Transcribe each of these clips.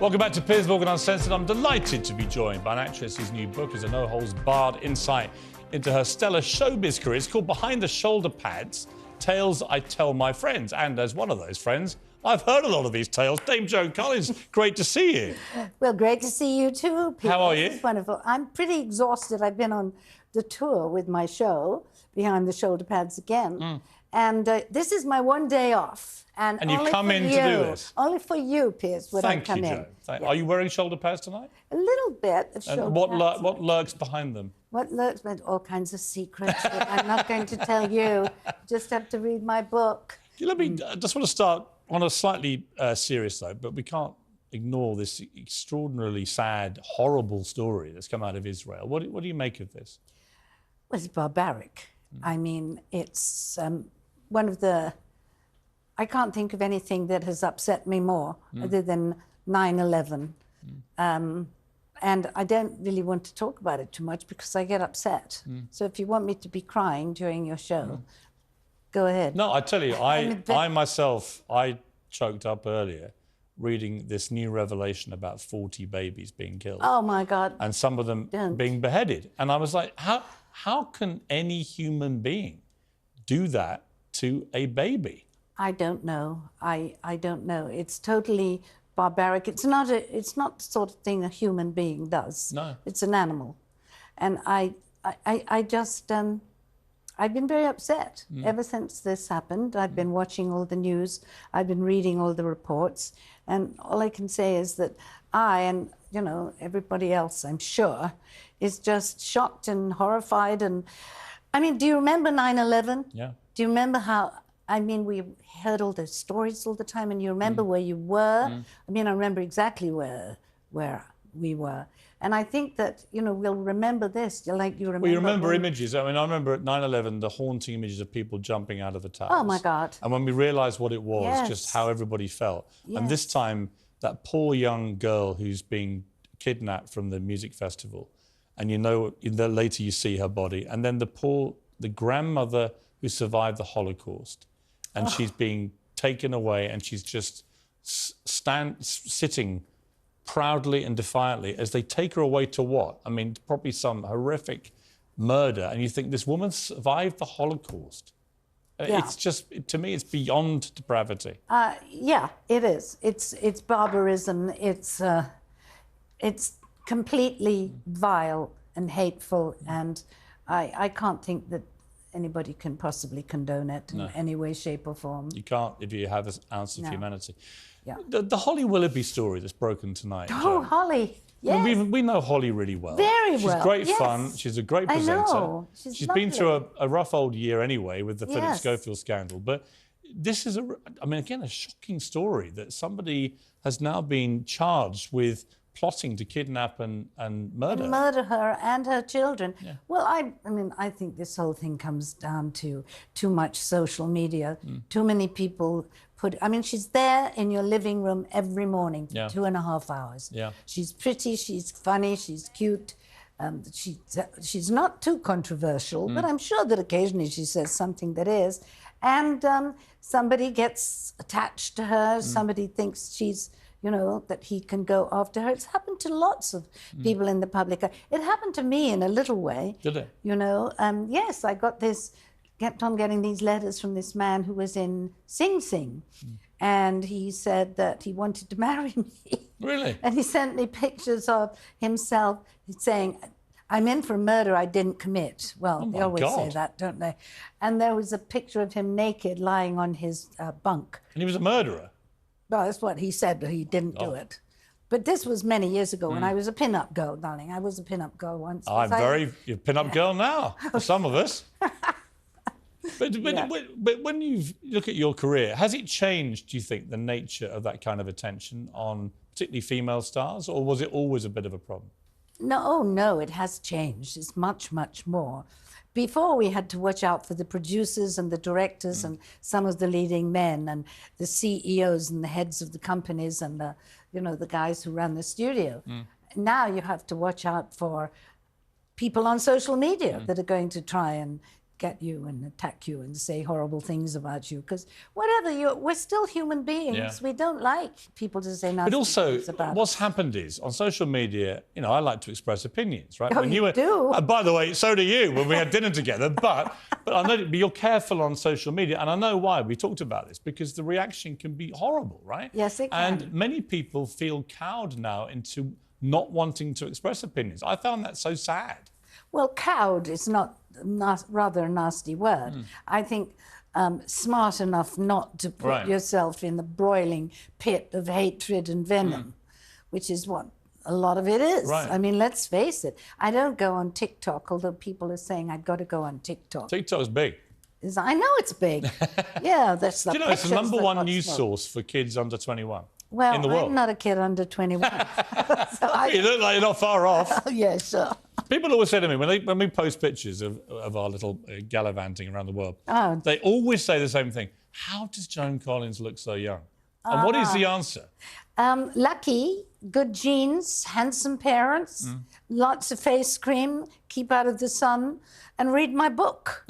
Welcome back to Piers Morgan Uncensored. I'm delighted to be joined by an actress whose new book is a no-holds-barred insight into her stellar showbiz career. It's called Behind the Shoulder Pads, Tales I Tell My Friends. And as one of those friends, I've heard a lot of these tales. Dame Joan Collins, great to see you. Well, great to see you too, Peter. How are you? It's wonderful. I'm pretty exhausted. I've been on the tour with my show, Behind the Shoulder Pads again. And this is my one day off. And you've come in to do this? Only for you, Piers, would I come in. Thank you, Are you wearing shoulder pads tonight? A little bit of shoulder pads. What lurks behind them? What lurks behind all kinds of secrets that I'm not going to tell you. Just have to read my book. Let me just want to start on a slightly serious note, but we can't ignore this extraordinarily sad, horrible story that's come out of Israel. What do you make of this? Well, it's barbaric. I mean, it's one of the... I can't think of anything that has upset me more other than 9/11. And I don't really want to talk about it too much because I get upset. So if you want me to be crying during your show, go ahead. No, I tell you, I myself choked up earlier reading this new revelation about 40 babies being killed. Oh, my God. And some of them being beheaded. And I was like, how can any human being do that to a baby? I don't know. I don't know. It's totally barbaric. It's not the sort of thing a human being does. No. It's an animal. And I just, I've been very upset ever since this happened. I've been watching all the news. I've been reading all the reports. And all I can say is that I, and, you know, everybody else, I'm sure, is just shocked and horrified. And, I mean, do you remember 9/11? Yeah. Do you remember how... I mean, we heard all the stories all the time, and you remember where you were. I mean, I remember exactly where we were. And I think that, you know, we'll remember this, like you remember... Well, you remember images. I mean, I remember at 9/11, the haunting images of people jumping out of the towers. Oh, my God. And when we realised what it was, just how everybody felt. Yes. And this time, that poor young girl who's being kidnapped from the music festival, and you know, later you see her body, and then the grandmother who survived the Holocaust, and she's being taken away, and she's just sitting proudly and defiantly as they take her away to what? I mean, probably some horrific murder. And you think, this woman survived the Holocaust. Yeah. It's just, to me, it's beyond depravity. Yeah, it is. It's barbarism. It's completely vile and hateful, and I can't think that anybody can possibly condone it in any way, shape or form. You can't if you have an ounce of humanity. Yeah. The Holly Willoughby story that's broken tonight. Oh, Joan. Holly, yes. I mean, we know Holly really well. Very well, She's great yes. fun. She's a great presenter. I know. She's been lovely. through a rough old year anyway with the Philip Yes. Schofield scandal. But this is, I mean, again, a shocking story that somebody has now been charged with plotting to kidnap and murder. And murder her and her children. Yeah. Well, I mean, I think this whole thing comes down to too much social media. Too many people I mean, she's there in your living room every morning for 2.5 hours. Yeah. She's pretty, she's funny, she's cute. She's not too controversial, but I'm sure that occasionally she says something that is. And somebody gets attached to her, somebody thinks she's, you know, that he can go after her. It's happened to lots of people in the public. It happened to me in a little way. Did it? You know, yes, I kept on getting these letters from this man who was in Sing Sing. And he said that he wanted to marry me. Really? And he sent me pictures of himself saying, I'm in for a murder I didn't commit. Well, they always say that, don't they? And there was a picture of him naked lying on his bunk. And he was a murderer? Well, that's what he said, but he didn't do it. But this was many years ago when I was a pin-up girl, darling. I was a pin-up girl once. You're a pin-up girl now, for some of us. But when you look at your career, has it changed, do you think, the nature of that kind of attention on particularly female stars, or was it always a bit of a problem? No, it has changed. It's much, much more. Before, we had to watch out for the producers and the directors and some of the leading men and the CEOs and the heads of the companies and the, you know, the guys who run the studio. Now you have to watch out for people on social media that are going to try and get you and attack you and say horrible things about you. Because we're still human beings. Yeah. We don't like people to say nasty But also, things about what's us. happened is, on social media, you know, I like to express opinions, right? Oh, you do? By the way, so do you when we had dinner together. But I know but you're careful on social media, and I know why. We talked about this, because the reaction can be horrible, right? Yes, it can. And many people feel cowed now into not wanting to express opinions. I found that so sad. Well, cowed is rather a nasty word. I think smart enough not to put yourself in the broiling pit of hatred and venom, which is what a lot of it is. Right. I mean, let's face it. I don't go on TikTok, although people are saying I've got to go on TikTok. TikTok's big. I know it's big. Yeah, that's the Do you know, it's the pictures number that one got news smoked. source for kids under 21 Well, in the world. I'm not a kid under 21. You look like you're not far off. Yeah, sure. People always say to me, when we post pictures of our little gallivanting around the world, they always say the same thing. How does Joan Collins look so young? And what is the answer? Lucky, good genes, handsome parents, lots of face cream, keep out of the sun, and read my book.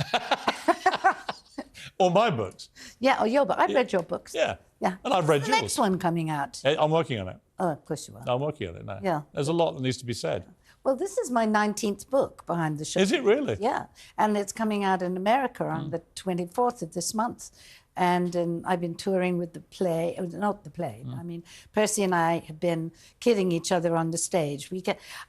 Or my books. Yeah, or your book. I've read your books. Yeah. Yeah. And I've read When's yours. the next one coming out? I'm working on it. Oh, of course you are. I'm working on it now. Yeah. There's a lot that needs to be said. Well, this is my 19th book, Behind the Show. Is it really? Yeah. And it's coming out in America on the 24th of this month. And I've been touring with the play, not the play, I mean, Percy and I have been kidding each other on the stage.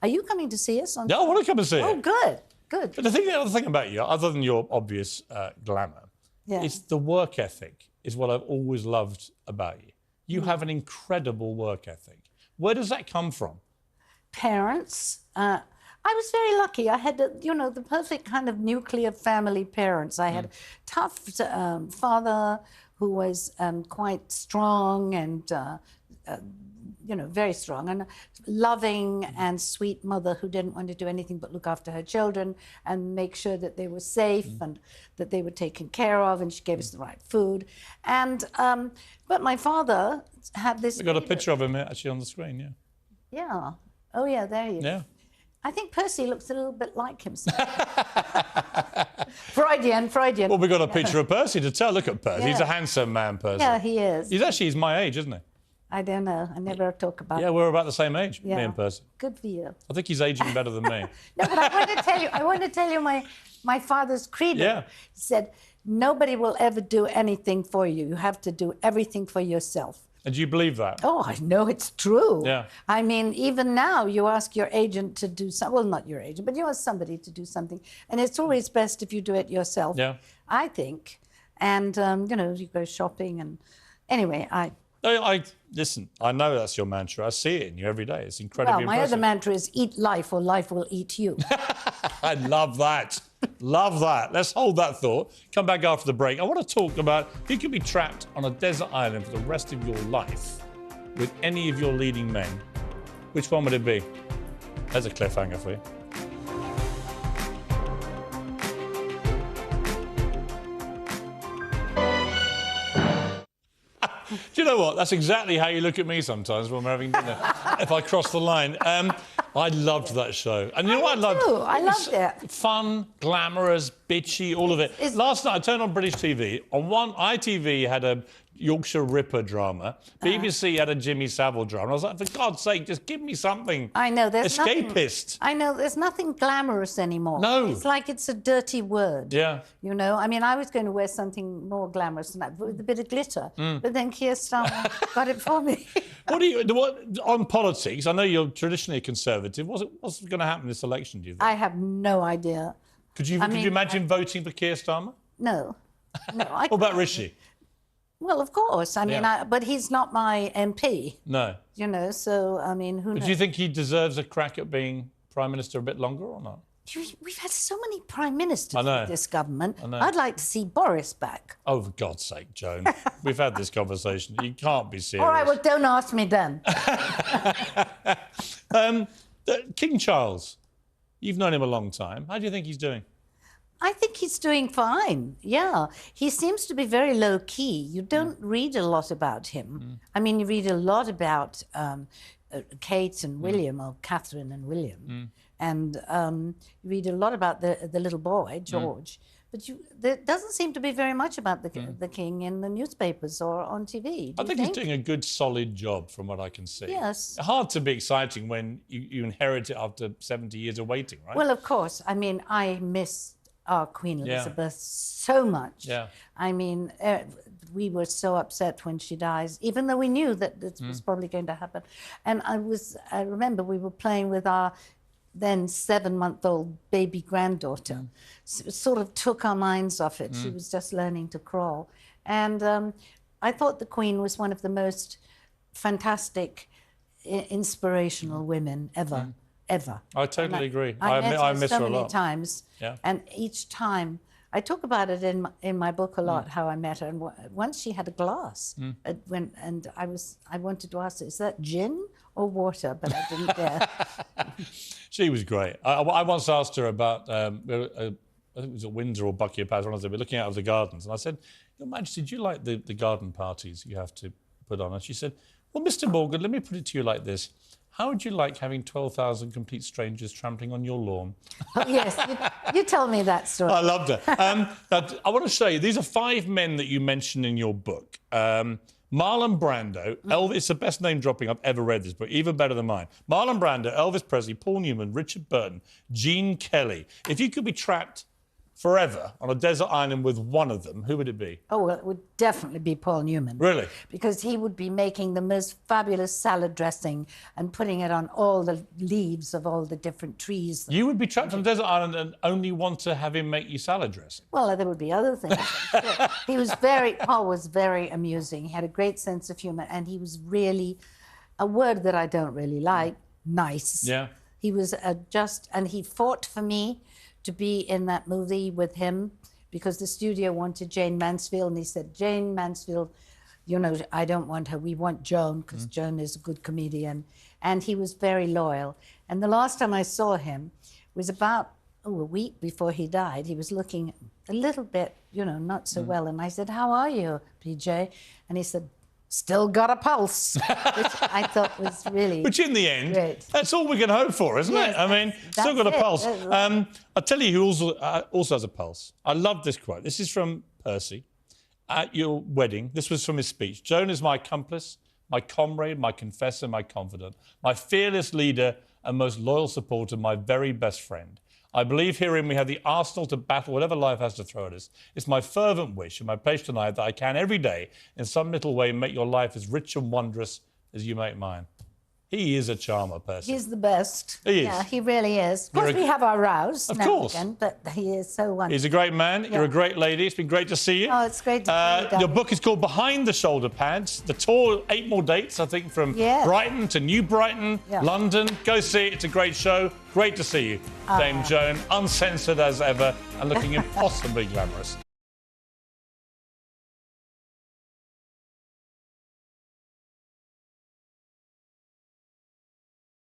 Are you coming to see us? Yeah, I want to come and see Oh, it. good, good. But the other thing about you, other than your obvious glamour, it's the work ethic is what I've always loved about you. You have an incredible work ethic. Where does that come from? Parents. I was very lucky. I had, the perfect kind of nuclear family parents. I had a tough father who was quite strong and, very strong, and loving and sweet mother who didn't want to do anything but look after her children and make sure that they were safe and that they were taken care of, and she gave us the right food. And but my father had this. We've got a picture of him actually on the screen, yeah. Yeah. Oh, yeah, there he is. Yeah. I think Percy looks a little bit like himself. Freudian. Well, we've got a picture of Percy to tell. Look at Percy. He's a handsome man, Percy. Yeah, he is. He's my age, isn't he? I don't know. I never talk about Yeah, we're about the same age, me Yeah. and Percy. Good for you. I think he's aging better than me. No, but I want to tell you my father's credo. Yeah. He said, nobody will ever do anything for you. You have to do everything for yourself. And do you believe that? Oh, I know it's true. Yeah. I mean, even now, you ask your agent to do something. Well, not your agent, but you ask somebody to do something. And it's always best if you do it yourself, Yeah. I think. And, you go shopping. And anyway, Listen, I know that's your mantra. I see it in you every day. It's incredibly my impressive. other mantra is eat life or life will eat you. I love that. Love that. Let's hold that thought. Come back after the break. I want to talk about if you could be trapped on a desert island for the rest of your life with any of your leading men. Which one would it be? There's a cliffhanger for you. Do you know what? That's exactly how you look at me sometimes when we're having dinner. If I cross the line. I loved that show. And you know what I loved? I loved it. Fun, glamorous, bitchy, all of it. Last night I turned on British TV. On one, ITV had a Yorkshire Ripper drama. BBC had a Jimmy Savile drama. I was like, for God's sake, just give me something I know, there's escapist. I know, there's nothing glamorous anymore. No. It's like it's a dirty word. Yeah. You know, I mean, I was going to wear something more glamorous than that, with a bit of glitter. But then Keir Starmer got it for me. On politics, I know you're traditionally a Conservative. What's going to happen this election, do you think? I have no idea. Could you imagine voting for Keir Starmer? No. What about Rishi? Well, of course. I mean, Yeah. but he's not my MP. No. You know, so, I mean, who knows? Do you think he deserves a crack at being Prime Minister a bit longer or not? We've had so many prime ministers I know. in this government. I know. I'd like to see Boris back. Oh, for God's sake, Joan. We've had this conversation. You can't be serious. All right, well, don't ask me then. King Charles, you've known him a long time. How do you think he's doing? I think he's doing fine. Yeah. He seems to be very low key. You don't read a lot about him. I mean, you read a lot about Kate and William, or Catherine and William. And you read a lot about the little boy, George. But there doesn't seem to be very much about the king in the newspapers or on TV. I think he's doing a good, solid job from what I can see. Yes. Hard to be exciting when you inherit it after 70 years of waiting, right? Well, of course. I mean, I miss our Queen Elizabeth so much. Yeah. I mean, we were so upset when she dies, even though we knew that this was probably going to happen. And I remember we were playing with our then 7-month-old baby granddaughter. Sort of took our minds off it. She was just learning to crawl. And I thought the Queen was one of the most fantastic, inspirational women ever. Ever. I totally agree. I miss so her a many lot. times. Yeah. And each time, I talk about it in my book a lot, how I met her. And once she had a glass, and I wanted to ask her, is that gin or water? But I didn't dare. She was great. I once asked her about, I think it was at Windsor or Buckingham Palace, one of them, we were looking out of the gardens. And I said, Your Majesty, do you like the garden parties you have to put on? And she said, well, Mr. Morgan, let me put it to you like this. How would you like having 12,000 complete strangers trampling on your lawn? Oh, yes, you tell me that story. I loved it. Now, I want to show you, these are 5 men that you mentioned in your book. Marlon Brando, Elvis, it's the best name dropping I've ever read this book, even better than mine. Marlon Brando, Elvis Presley, Paul Newman, Richard Burton, Gene Kelly. If you could be trapped forever on a desert island with one of them, who would it be? Oh, well, it would definitely be Paul Newman. Really? Because he would be making the most fabulous salad dressing and putting it on all the leaves of all the different trees. You would be trapped on a desert island and only want to have him make you salad dressing? Well, there would be other things. Paul was very amusing. He had a great sense of humour, and he was really, a word that I don't really like, nice. Yeah. He was and he fought for me to be in that movie with him because the studio wanted Jane Mansfield, and he said, Jane Mansfield, you know, I don't want her, we want Joan, because Joan is a good comedian. And he was very loyal. And the last time I saw him was about a week before he died. He was looking a little bit, you know, not so well. And I said, how are you, PJ? And he said, still got a pulse, which I thought was really Which in the end, great. That's all we can hope for, isn't Yes, it? I mean, still got a pulse. Right. I'll tell you who also has a pulse. I love this quote. This is from Percy at your wedding. This was from his speech. Joan is my accomplice, my comrade, my confessor, my confidant, my fearless leader and most loyal supporter, my very best friend. I believe herein we have the arsenal to battle whatever life has to throw at us. It's my fervent wish and my pledge tonight that I can every day, in some little way, make your life as rich and wondrous as you make mine. He is a charmer, Percy. He's the best. He is. Yeah, he really is. Of course, we have our rows. Of now course. and again, but he is so wonderful. He's a great man. You're a great lady. It's been great to see you. Oh, it's great to see you, Your darling. book is called Behind the Shoulder Pads. The tour, 8 more dates, I think, from Brighton to New Brighton, London. Go see it. It's a great show. Great to see you, Dame Joan. Uncensored as ever and looking impossibly glamorous.